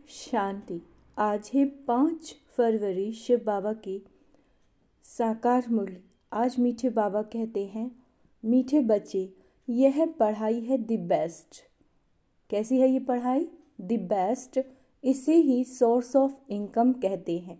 शांति। आज है 5 फरवरी, शिव बाबा की साकार मुरली। आज मीठे बाबा कहते हैं, मीठे बच्चे, यह पढ़ाई है द बेस्ट। कैसी है ये पढ़ाई? The best. इसे ही सोर्स ऑफ इनकम कहते हैं।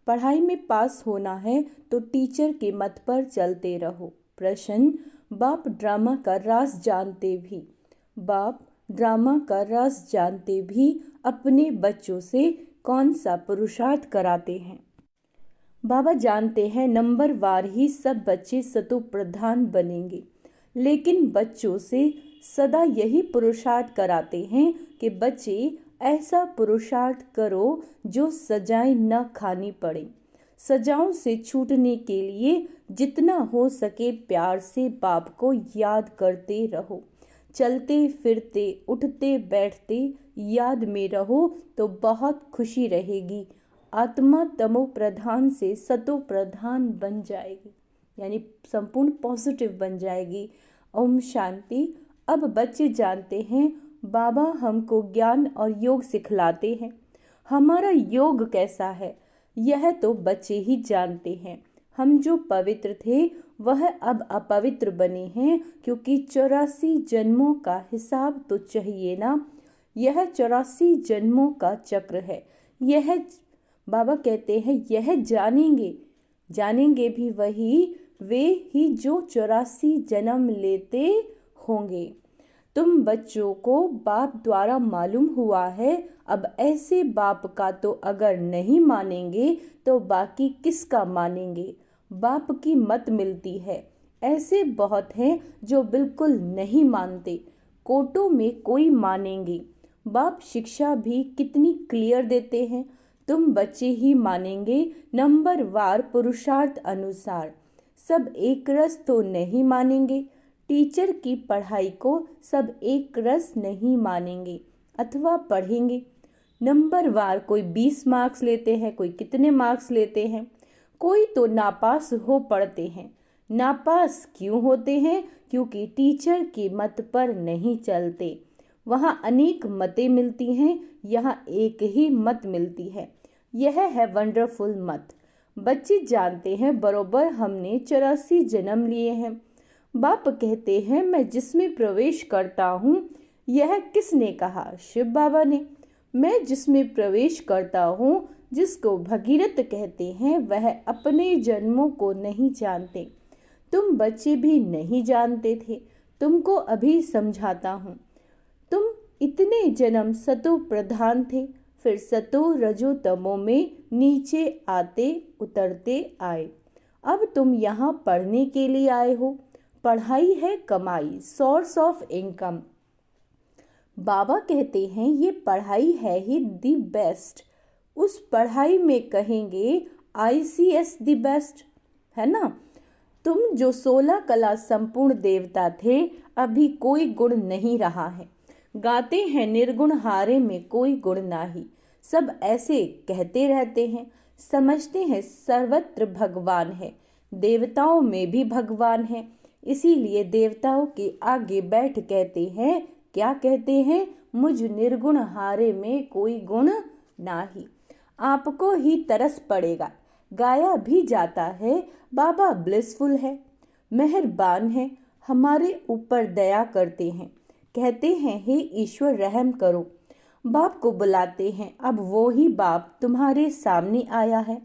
पढ़ाई में पास होना है तो टीचर के मत पर चलते रहो। प्रश्न, बाप ड्रामा का राज जानते भी, बाप ड्रामा का राज जानते भी अपने बच्चों से कौन सा पुरुषार्थ कराते हैं? बाबा जानते हैं नंबर वार ही सब बच्चे सतो प्रधान बनेंगे, लेकिन बच्चों से सदा यही पुरुषार्थ कराते हैं कि बच्चे ऐसा पुरुषार्थ करो जो सजाएं न खानी पड़े। सजाओं से छूटने के लिए जितना हो सके प्यार से बाप को याद करते रहो। चलते फिरते उठते बैठते याद में रहो तो बहुत खुशी रहेगी। आत्मा तमो प्रधान से सतो प्रधान बन जाएगी, यानी संपूर्ण पॉजिटिव बन जाएगी। ओम शांति। अब बच्चे जानते हैं बाबा हमको ज्ञान और योग सिखलाते हैं। हमारा योग कैसा है यह तो बच्चे ही जानते हैं। हम जो पवित्र थे वह अब अपवित्र बने हैं, क्योंकि 84 जन्मों का हिसाब तो चाहिए ना। यह 84 जन्मों का चक्र है। यह बाबा कहते हैं यह जानेंगे भी वे ही जो 84 जन्म लेते होंगे। तुम बच्चों को बाप द्वारा मालूम हुआ है। अब ऐसे बाप का तो अगर नहीं मानेंगे तो बाकी किसका मानेंगे? बाप की मत मिलती है। ऐसे बहुत हैं जो बिल्कुल नहीं मानते। कोटों में कोई मानेंगे। बाप शिक्षा भी कितनी क्लियर देते हैं। तुम बच्चे ही मानेंगे नंबर वार पुरुषार्थ अनुसार। सब एक रस तो नहीं मानेंगे। टीचर की पढ़ाई को सब एक रस नहीं मानेंगे अथवा पढ़ेंगे। नंबर वार कोई 20 मार्क्स लेते हैं, कोई कितने मार्क्स लेते हैं। कोई तो नापास हो पड़ते हैं। नापास क्यों होते हैं? क्योंकि टीचर की मत पर नहीं चलते। वहाँ अनेक मतें मिलती हैं, यहाँ एक ही मत मिलती है। यह है वंडरफुल मत। बच्चे जानते हैं बरोबर हमने 84 जन्म लिए हैं। बाप कहते हैं मैं जिसमें प्रवेश करता हूँ। यह किसने कहा? शिव बाबा ने। मैं जिसमें प्रवेश करता हूँ, जिसको भगीरथ कहते हैं, वह अपने जन्मों को नहीं जानते। तुम बच्चे भी नहीं जानते थे। तुमको अभी समझाता हूँ। तुम इतने जन्म सतो प्रधान थे, फिर सतो रजो तमो में नीचे आते उतरते आए। अब तुम यहाँ पढ़ने के लिए आए हो। पढ़ाई है कमाई, सोर्स ऑफ इनकम। बाबा कहते हैं ये पढ़ाई है ही द बेस्ट। उस पढ़ाई में कहेंगे ICS द बेस्ट, है ना। तुम जो 16 कला संपूर्ण देवता थे, अभी कोई गुण नहीं रहा है। गाते हैं निर्गुण हारे में कोई गुण नाही। सब ऐसे कहते रहते हैं, समझते हैं सर्वत्र भगवान है। देवताओं में भी भगवान है। इसीलिए देवताओं के आगे बैठ कहते हैं, क्या कहते हैं? मुझ निर्गुण हारे में कोई गुण नाही। आपको ही तरस पड़ेगा। गाया भी जाता है, बाबा ब्लिसफुल है, मेहरबान है, हमारे ऊपर दया करते हैं। कहते हैं हे ईश्वर रहम करो। बाप को बुलाते हैं। अब वो ही बाप तुम्हारे सामने आया है।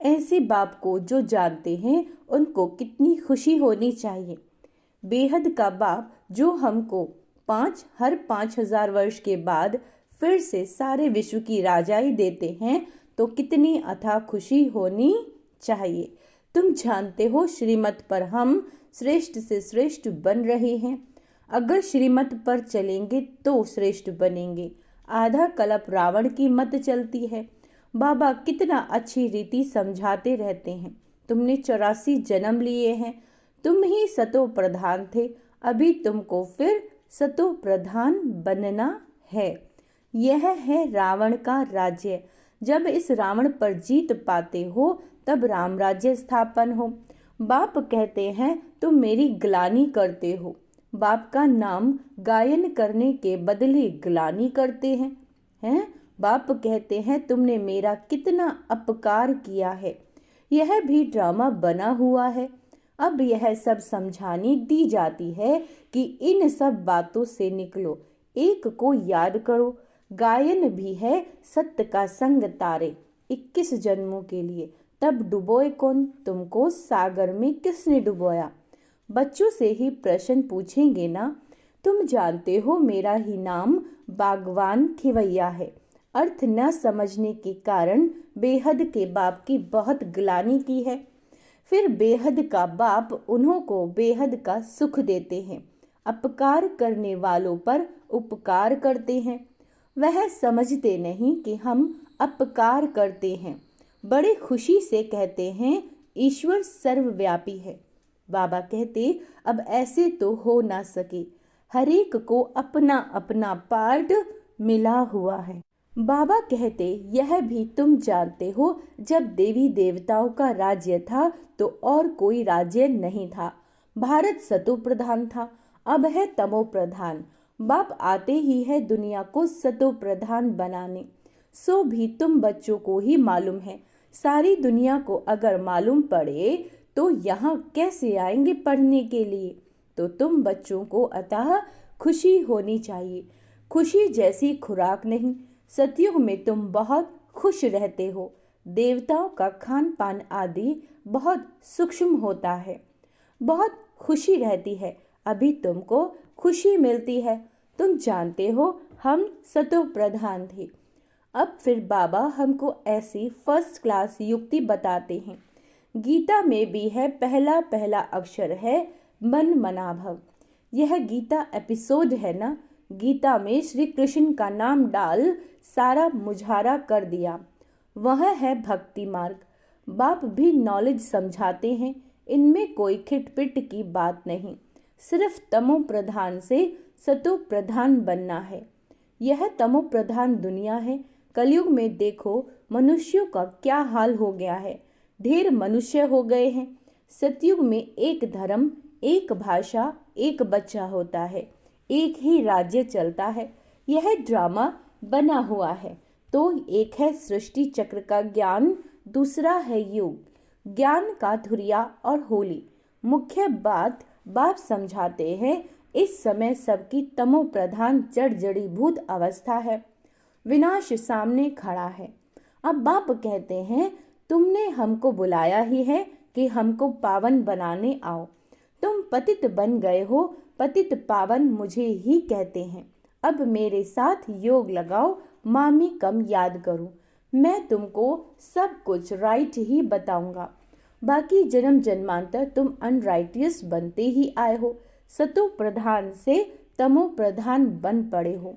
ऐसे बाप को जो जानते हैं उनको कितनी खुशी होनी चाहिए। बेहद का बाप जो हमको हर 5000 वर्ष के बाद फिर से सारे विश्व की राजाई देते हैं, तो कितनी अथाह खुशी होनी चाहिए। तुम जानते हो श्रीमत पर हम श्रेष्ठ से श्रेष्ठ बन रहे हैं। अगर श्रीमत पर चलेंगे तो श्रेष्ठ बनेंगे। आधा कल्प रावण की मत चलती है। बाबा कितना अच्छी रीति समझाते रहते हैं। तुमने 84 जन्म लिए हैं। तुम ही सतो प्रधान थे, अभी तुमको फिर सतो प्रधान बनना है। यह है रावण का राज्य। जब इस रावण पर जीत पाते हो तब राम राज्य स्थापन हो। बाप कहते हैं तुम मेरी ग्लानि करते हो। बाप का नाम गायन करने के बदले ग्लानि करते हैं। बाप कहते हैं तुमने मेरा कितना अपकार किया है। यह भी ड्रामा बना हुआ है। अब यह सब समझाने दी जाती है कि इन सब बातों से निकलो, एक को याद करो। गायन भी है सत्य का संग तारे, 21 जन्मों के लिए। तब डुबोए कौन तुमको, सागर में किसने डुबोया। बच्चों से ही प्रश्न पूछेंगे ना। तुम जानते हो मेरा ही नाम बागवान खिवैया है। अर्थ न समझने के कारण बेहद के बाप की बहुत ग्लानि की है। फिर बेहद का बाप उन्हों को बेहद का सुख देते हैं। अपकार करने वालों पर उपकार करते हैं। वह समझते नहीं कि हम अपकार करते हैं। बड़े खुशी से कहते हैं ईश्वर सर्वव्यापी है। बाबा कहते अब ऐसे तो हो ना सके, हरेक को अपना अपना पार्ट मिला हुआ है। बाबा कहते यह भी तुम जानते हो, जब देवी देवताओं का राज्य था तो और कोई राज्य नहीं था। भारत सतो प्रधान था, अब है तमो प्रधान। बाप आते ही है दुनिया को सतो प्रधान बनाने। सो भी तुम बच्चों को ही मालूम है। सारी दुनिया को अगर मालूम पड़े तो यहाँ कैसे आएंगे पढ़ने के लिए। तो तुम बच्चों को अतः खुशी होनी चाहिए। खुशी जैसी खुराक नहीं। सतयुग में तुम बहुत खुश रहते हो। देवताओं का खान पान आदि बहुत सूक्ष्म होता है। बहुत खुशी रहती है, अभी तुमको खुशी मिलती है। तुम जानते हो हम सतो प्रधान थे। अब फिर बाबा हमको ऐसी फर्स्ट क्लास युक्ति बताते हैं। गीता में भी है, पहला पहला अक्षर है मन मनाभव। यह गीता एपिसोड है ना। गीता में श्री कृष्ण का नाम डाल सारा मुझारा कर दिया। वह है भक्ति मार्ग। बाप भी नॉलेज समझाते हैं, इनमें कोई खिटपिट की बात नहीं। सिर्फ तमो प्रधान से सतो प्रधान बनना है। यह तमो प्रधान दुनिया है। कलयुग में देखो मनुष्यों का क्या हाल हो गया है। ढेर मनुष्य हो गए हैं। सतयुग में एक धर्म, एक भाषा, एक बच्चा होता है, एक ही राज्य चलता है। यह ड्रामा बना हुआ है। तो एक है सृष्टि चक्र का ज्ञान, दूसरा है योग ज्ञान का धुरिया और होली। मुख्य बात बाप समझाते हैं, इस समय सबकी तमो प्रधान जड़ जड़ीभूत अवस्था है। विनाश सामने खड़ा है। अब बाप कहते हैं तुमने हमको बुलाया ही है कि हमको पावन बनाने आओ। तुम पतित बन गए हो, पतित पावन मुझे ही कहते हैं। अब मेरे साथ योग लगाओ, मामी कम याद करूं। मैं तुमको सब कुछ राइट ही बताऊंगा। बाकी जन्म जन्मांतर तुम अनराइटियस बनते ही आए हो। सतो प्रधान से तमो प्रधान बन पड़े हो।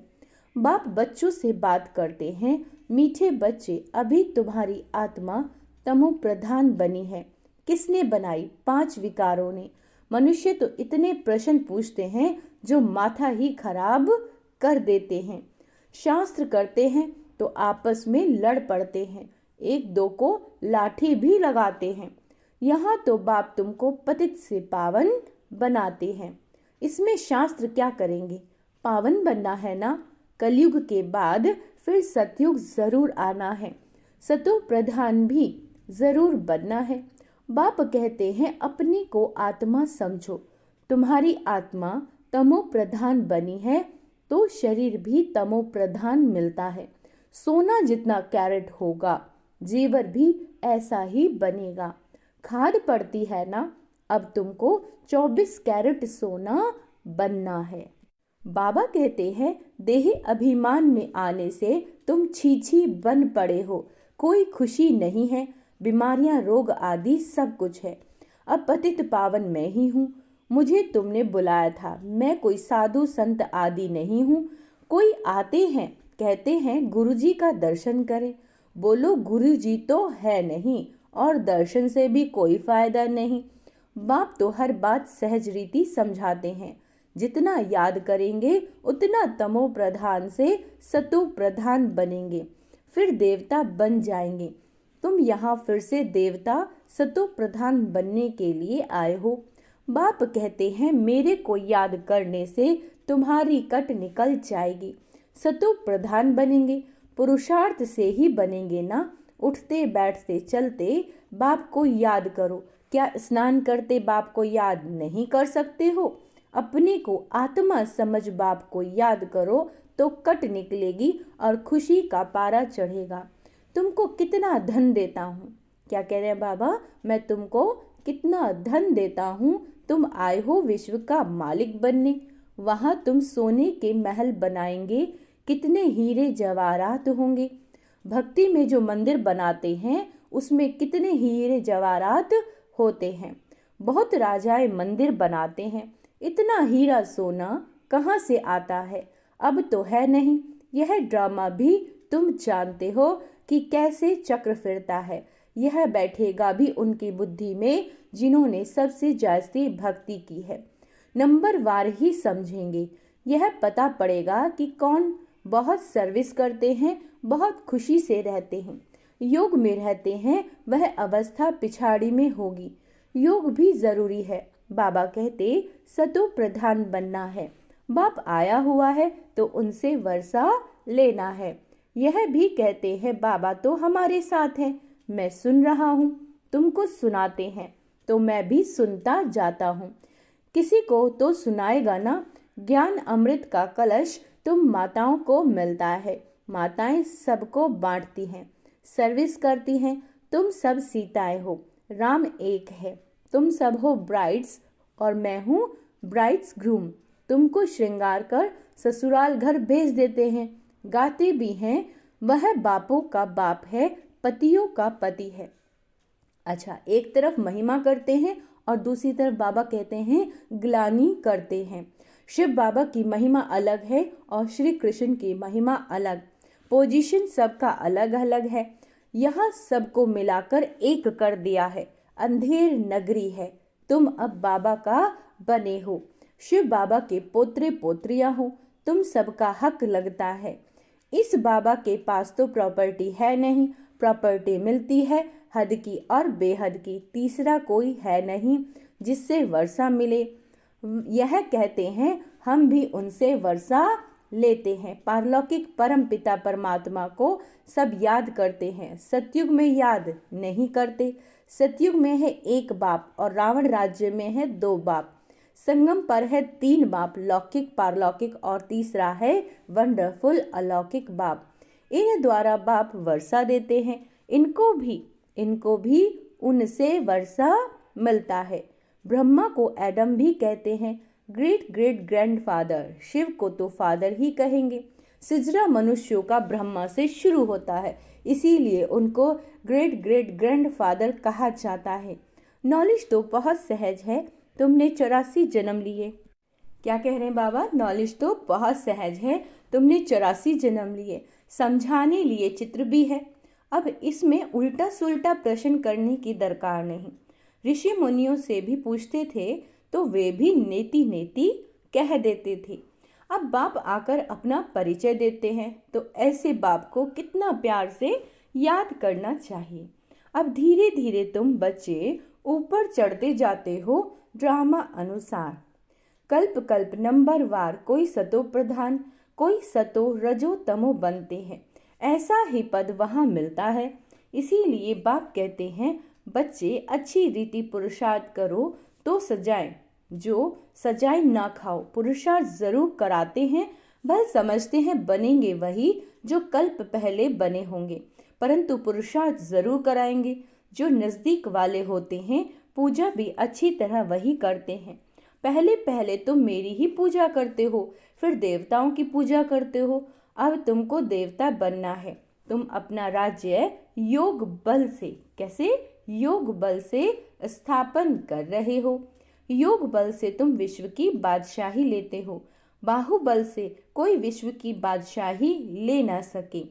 बाप बच्चों से बात करते हैं, मीठे बच्चे अभी तुम्हारी आत्मा तमो प्रधान बनी है। किसने बनाई? 5 विकारों ने। मनुष्य तो इतने प्रश्न पूछते हैं जो माथा ही खराब कर देते हैं। शास्त्र करते हैं तो आपस में लड़ पड़ते हैं, एक दो को लाठी भी लगाते हैं। यहाँ तो बाप तुमको पतित से पावन बनाते हैं। इसमें शास्त्र क्या करेंगे? पावन बनना है ना। कलयुग के बाद फिर सतयुग जरूर आना है। सतो प्रधान भी जरूर बनना है। बाप कहते हैं अपने को आत्मा समझो। तुम्हारी आत्मा तमो प्रधान बनी है तो शरीर भी तमो प्रधान मिलता है। सोना जितना कैरेट होगा, जेवर भी ऐसा ही बनेगा। खाद पड़ती है ना। अब तुमको 24 कैरेट सोना बनना है। बाबा कहते हैं देह अभिमान में आने से तुम छीछी बन पड़े हो। कोई खुशी नहीं है। बीमारियां, रोग आदि सब कुछ है। अब पतित पावन मैं ही हूँ। मुझे तुमने बुलाया था। मैं कोई साधु संत आदि नहीं हूँ। कोई आते हैं, कहते हैं गुरुजी का दर्शन करें। बोलो गुरुजी तो है नहीं और दर्शन से भी कोई फायदा नहीं। बाप तो हर बात सहज रीति समझाते हैं। जितना याद करेंगे उतना तमो प्रधान से सतो प्रधान बनेंगे, फिर देवता बन जाएंगे। तुम यहाँ फिर से देवता सतो प्रधान बनने के लिए आए हो। बाप कहते हैं मेरे को याद करने से तुम्हारी कट निकल जाएगी। सतो प्रधान बनेंगे। पुरुषार्थ से ही बनेंगे ना। उठते बैठते चलते बाप को याद करो। क्या स्नान करते बाप को याद नहीं कर सकते हो? अपने को आत्मा समझ बाप को याद करो तो कट निकलेगी और खुशी का पारा चढ़ेगा। तुमको कितना धन देता हूँ। क्या कह रहे हैं बाबा? मैं तुमको कितना धन देता हूँ। तुम आए हो विश्व का मालिक बनने। वहां तुम सोने के महल बनाएंगे, कितने हीरे जवाहरात होंगे। भक्ति में जो मंदिर बनाते हैं उसमें कितने हीरे जवाहरात होते हैं। बहुत राजाएं मंदिर बनाते हैं, इतना हीरा सोना कहाँ से आता है? अब तो है नहीं। यह ड्रामा भी तुम जानते हो कि कैसे चक्र फिरता है। यह बैठेगा भी उनकी बुद्धि में जिन्होंने सबसे जास्ती भक्ति की है। नंबर वार ही समझेंगे। यह पता पड़ेगा कि कौन बहुत सर्विस करते हैं, बहुत खुशी से रहते हैं, योग में रहते हैं। वह अवस्था पिछाड़ी में होगी। योग भी जरूरी है। बाबा कहते सतो प्रधान बनना है। बाप आया हुआ है तो उनसे वर्षा लेना है। यह भी कहते हैं बाबा तो हमारे साथ हैं। मैं सुन रहा हूँ, तुमको सुनाते हैं तो मैं भी सुनता जाता हूँ। किसी को तो सुनाएगा ना। ज्ञान अमृत का कलश तुम माताओं को मिलता है। माताएं सबको बांटती हैं, सर्विस करती हैं। तुम सब सीताएं हो, राम एक है। तुम सब हो ब्राइड्स और मैं हूँ ब्राइड्स ग्रूम। तुमको श्रृंगार कर ससुराल घर भेज देते हैं। गाते भी हैं वह बापों का बाप है, पतियों का पति है। अच्छा, एक तरफ महिमा करते हैं और दूसरी तरफ बाबा कहते हैं ग्लानि करते हैं। शिव बाबा की महिमा अलग है और श्री कृष्ण की महिमा अलग। पोजीशन सबका अलग अलग है। यहाँ सबको मिलाकर एक कर दिया है। अंधेर नगरी है। तुम अब बाबा का बने हो, शिव बाबा के पोत्रे पोत्रियां हो। तुम सबका हक लगता है। इस बाबा के पास तो प्रॉपर्टी है नहीं। प्रॉपर्टी मिलती है हद की और बेहद की। तीसरा कोई है नहीं जिससे वर्षा मिले। यह कहते हैं हम भी उनसे वर्षा लेते हैं। पारलौकिक परम पिता परमात्मा को सब याद करते हैं। सतयुग में याद नहीं करते। सतयुग में है एक बाप और रावण राज्य में है दो बाप। संगम पर है तीन बाप, लौकिक, पारलौकिक और तीसरा है वंडरफुल अलौकिक बाप। इन द्वारा बाप वर्षा देते हैं। इनको भी उनसे वर्षा मिलता है। ब्रह्मा को एडम भी कहते हैं, ग्रेट ग्रेट ग्रैंडफादर। शिव को तो फादर ही कहेंगे। सिजरा मनुष्यों का ब्रह्मा से शुरू होता है, इसीलिए उनको ग्रेट ग्रेट ग्रैंडफादर कहा जाता है। नॉलेज तो बहुत सहज है। तुमने 84 जन्म लिए। क्या कह रहे हैं बाबा? नॉलेज तो बहुत सहज है। तुमने 84 जन्म लिए। समझाने लिए चित्र भी है। अब इसमें उल्टा सुल्टा प्रश्न करने की दरकार नहीं। ऋषि मुनियों से भी पूछते थे तो वे भी नेति नेति कह देते थे। अब बाप आकर अपना परिचय देते हैं तो ऐसे बाप को कितना प्यार से याद करना चाहिए। अब धीरे धीरे तुम बच्चे ऊपर चढ़ते जाते हो ड्रामा अनुसार। कल्प कल्प नंबर वार कोई सतो प्रधान, कोई सतो रजो तमो बनते हैं। ऐसा ही पद वहां मिलता है। इसीलिए बाप कहते हैं बच्चे अच्छी रीति पुरुषार्थ करो तो सजाएं, जो सजाए ना खाओ। पुरुषार्थ जरूर कराते हैं। भल समझते हैं बनेंगे वही जो कल्प पहले बने होंगे, परंतु पुरुषार्थ जरूर कराएंगे। जो नजदीक वाले होते हैं पूजा भी अच्छी तरह वही करते हैं। पहले पहले तुम मेरी ही पूजा करते हो, फिर देवताओं की पूजा करते हो। अब तुमको देवता बनना है। तुम अपना राज्य योग बल से, कैसे? योग बल से स्थापन कर रहे हो। योग बल से तुम विश्व की बादशाही लेते हो। बाहुबल से कोई विश्व की बादशाही ले ना सके।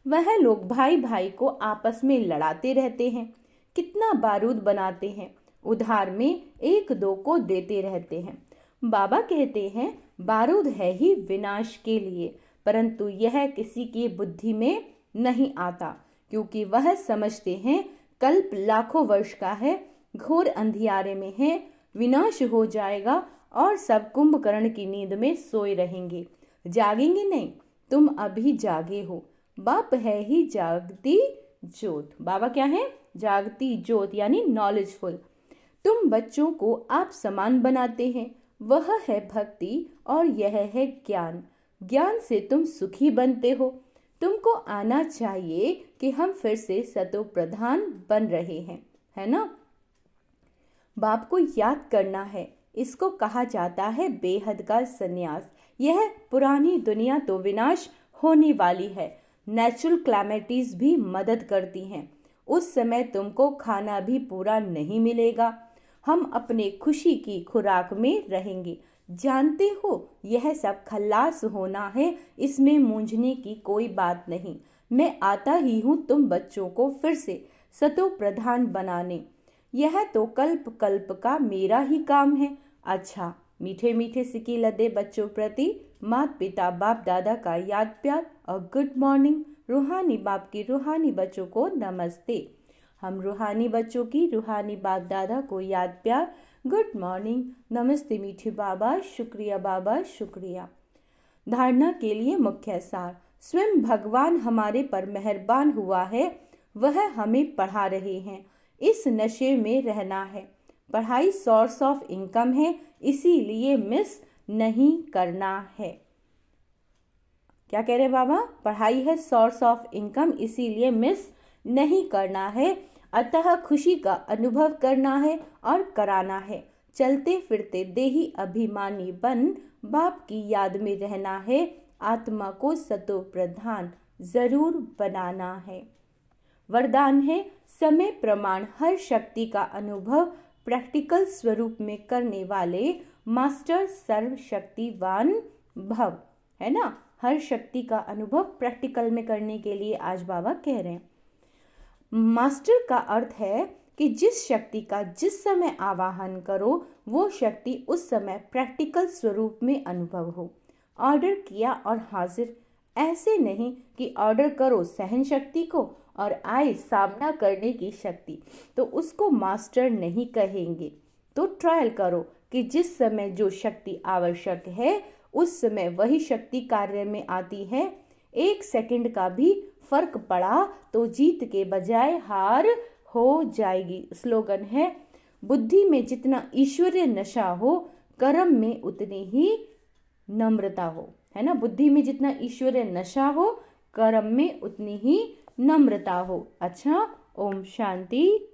वह लोग भाई भाई को आपस में लड़ाते रहते हैं, कितना बारूद बनाते हैं, उधार में एक दो को देते रहते हैं। बाबा कहते हैं बारूद है ही विनाश के लिए, परंतु यह किसी की बुद्धि में नहीं आता, क्योंकि वह समझते हैं कल्प लाखों वर्ष का है, घोर अंधियारे में है, विनाश हो जाएगा और सब कुंभकर्ण की नींद में सोए रहेंगे, जागेंगे नहीं। तुम अभी जागे हो। बाप है ही जागती ज्योत। बाबा क्या है? जागती ज्योत यानी नॉलेजफुल। तुम बच्चों को आप समान बनाते हैं, वह है भक्ति और यह है ज्ञान। ज्ञान से तुम सुखी बनते हो। तुमको आना चाहिए कि हम फिर से सतो प्रधान बन रहे हैं, है ना? बाप को याद करना है, इसको कहा जाता है बेहद का संन्यास। यह पुरानी दुनिया तो विनाश होने वाली है। नेचुरल क्लैमिटीज भी मदद करती हैं। उस समय तुमको खाना भी पूरा नहीं मिलेगा। हम अपने खुशी की खुराक में रहेंगे। जानते हो, यह सब खल्लास होना है, इसमें मूंझने की कोई बात नहीं। मैं आता ही हूँ तुम बच्चों को फिर से सतो प्रधान बनाने। यह तो कल्प कल्प का मेरा ही काम है। अच्छा, मीठे मीठे सिक्की लदे बच्चों प्रति माता पिता बाप दादा का याद प्यार और गुड मॉर्निंग। रूहानी बाप की रूहानी बच्चों को नमस्ते। हम रूहानी बच्चों की रूहानी बाप दादा को याद प्यार, गुड मॉर्निंग, नमस्ते मीठे बाबा, शुक्रिया बाबा, शुक्रिया। धारणा के लिए मुख्य सार। स्वयं भगवान हमारे पर मेहरबान हुआ है, वह हमें पढ़ा रहे हैं। इस नशे में रहना है। पढ़ाई सोर्स ऑफ इनकम है, इसीलिए मिस नहीं करना है। क्या कह रहे बाबा? पढ़ाई है सोर्स ऑफ इनकम, इसीलिए मिस नहीं करना है। अतः खुशी का अनुभव करना है और कराना है। चलते फिरते देही अभिमानी बन बाप की याद में रहना है। आत्मा को सतो प्रधान जरूर बनाना है। वरदान है समय प्रमाण हर शक्ति का अनुभव प्रैक्टिकल स्वरूप में करने वाले मास्टर सर्वशक्तिवान भव, है ना? हर शक्ति का अनुभव प्रैक्टिकल में करने के लिए आज बाबा कह रहे हैं। मास्टर का अर्थ है कि जिस शक्ति का जिस समय आवाहन करो वो शक्ति उस समय प्रैक्टिकल स्वरूप में अनुभव हो। ऑर्डर किया और हाजिर, ऐसे नहीं कि ऑर्डर करो सहन शक्ति को और आए सामना करने की शक्ति, तो उसको मास्टर नहीं कहेंगे। तो ट्रायल करो कि जिस समय जो शक्ति आवश्यक है उस समय वही शक्ति कार्य में आती है। 1 सेकंड का भी फर्क पड़ा तो जीत के बजाय हार हो जाएगी। स्लोगन है, बुद्धि में जितना ईश्वरीय नशा हो कर्म में उतनी ही नम्रता हो, है ना? बुद्धि में जितना ईश्वरीय नशा हो कर्म में उतनी ही नम्रता हो। अच्छा, ओम शांति।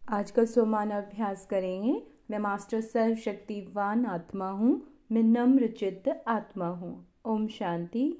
आज का सोमान अभ्यास करेंगे। मैं मास्टर सर्वशक्तिवान आत्मा हूँ, मैं नम्र चित्त आत्मा हूँ। ओम शांति।